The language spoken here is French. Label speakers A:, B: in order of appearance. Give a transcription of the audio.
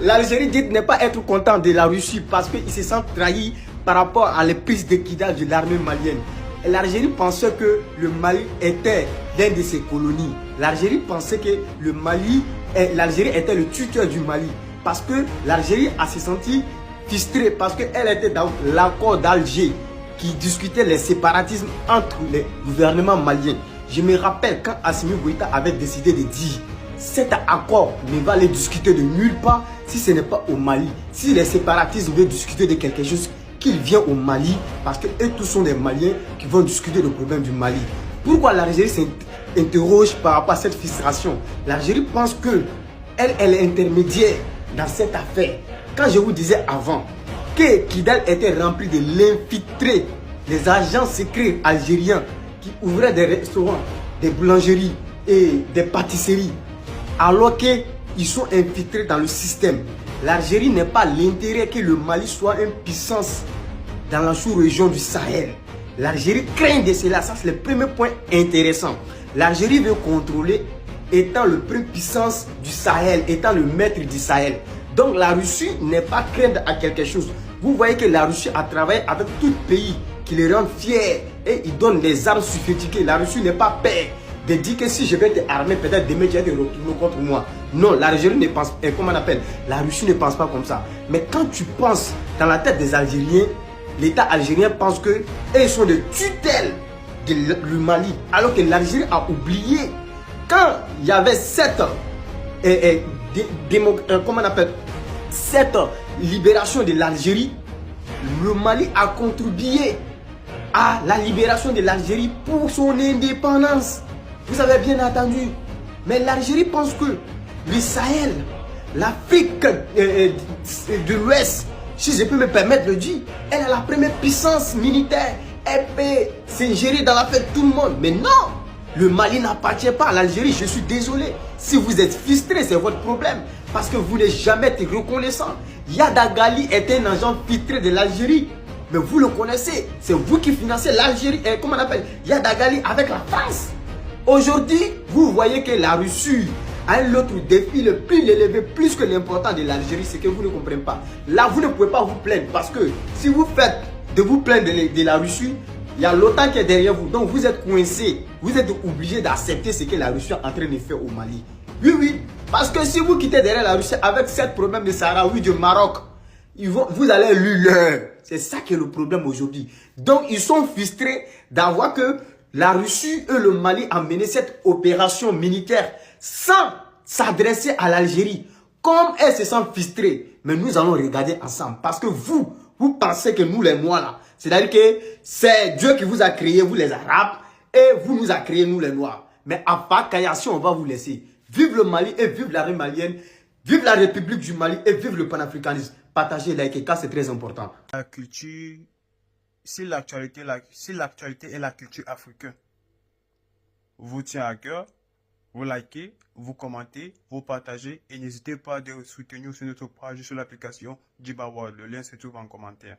A: L'Algérie dit ne pas être content de la Russie parce qu'ils se sentent trahis par rapport à les prises d'équidage de l'armée malienne. L'Algérie pensait que le Mali était l'une de ses colonies. L'Algérie pensait que l'Algérie était le tuteur du Mali. Parce que l'Algérie a se senti frustrée parce qu'elle était dans l'accord d'Alger qui discutait les séparatismes entre les gouvernements maliens. Je me rappelle quand Assimi Goïta avait décidé de dire cet accord ne va les discuter de nulle part si ce n'est pas au Mali. Si les séparatistes veulent discuter de quelque chose, qu'il vient au Mali parce que eux tous sont des Maliens qui vont discuter le problème du Mali. Pourquoi l'Algérie s'interroge par rapport à cette frustration? L'Algérie pense que elle est intermédiaire dans cette affaire. Quand je vous disais avant que Kidal était rempli de l'infiltré, des agents secrets algériens qui ouvraient des restaurants, des boulangeries et des pâtisseries, alors qu'ils sont infiltrés dans le système. L'Algérie n'est pas l'intérêt que le Mali soit une puissance dans la sous-région du Sahel. L'Algérie craint de cela, ça c'est le premier point intéressant. L'Algérie veut contrôler étant le premier puissance du Sahel, étant le maître du Sahel. Donc la Russie n'est pas crainte à quelque chose. Vous voyez que la Russie a travaillé avec tout pays qui les rend fiers et ils donnent des armes sophistiquées. La Russie n'est pas peur de dire que si je vais te armer, peut-être demain tu vas te retourner contre moi. Non, l'Algérie ne pense pas, comment on appelle, la Russie ne pense pas comme ça. Mais quand tu penses dans la tête des Algériens, l'État algérien pense qu'ils sont de tutelle du Mali. Alors que l'Algérie a oublié quand il y avait cette libération de l'Algérie, le Mali a contribué à la libération de l'Algérie pour son indépendance. Vous avez bien entendu. Mais l'Algérie pense que le Sahel, l'Afrique de l'Ouest, si je peux me permettre de le dire, elle a la première puissance militaire. Elle peut s'ingérer dans l'affaire de tout le monde. Mais non, le Mali n'appartient pas à l'Algérie. Je suis désolé. Si vous êtes frustré, c'est votre problème. Parce que vous n'êtes jamais été reconnaissant. Yada Gali est un agent filtré de l'Algérie. Mais vous le connaissez. C'est vous qui financez l'Algérie. Comment on appelle Yada Gali avec la France. Aujourd'hui, vous voyez que la Russie a un autre défi le plus élevé, plus que l'important de l'Algérie, c'est que vous ne comprenez pas. Là, vous ne pouvez pas vous plaindre parce que si vous faites de vous plaindre de la Russie, il y a l'OTAN qui est derrière vous. Donc, vous êtes coincé. Vous êtes obligé d'accepter ce que la Russie est en train de faire au Mali. Oui, oui. Parce que si vous quittez derrière la Russie avec ce problème de Sahara, oui, du Maroc, vous allez lui. C'est ça qui est le problème aujourd'hui. Donc, ils sont frustrés d'avoir que la Russie et le Mali ont mené cette opération militaire sans s'adresser à l'Algérie. Comme elles se sentent frustrées. Mais nous allons regarder ensemble. Parce que vous pensez que nous les Noirs là, c'est-à-dire que c'est Dieu qui vous a créé, vous les Arabes, et vous nous a créé, nous les Noirs. Mais à part Kayassi, on va vous laisser. Vive le Mali et vive l'armée malienne. Vive la République du Mali et vive le panafricanisme. Partagez, likez, car c'est très important.
B: La culture, si l'actualité est la culture africaine, vous tient à cœur, vous likez, vous commentez, vous partagez et n'hésitez pas à soutenir sur notre page sur l'application Djiba World. Le lien se trouve en commentaire.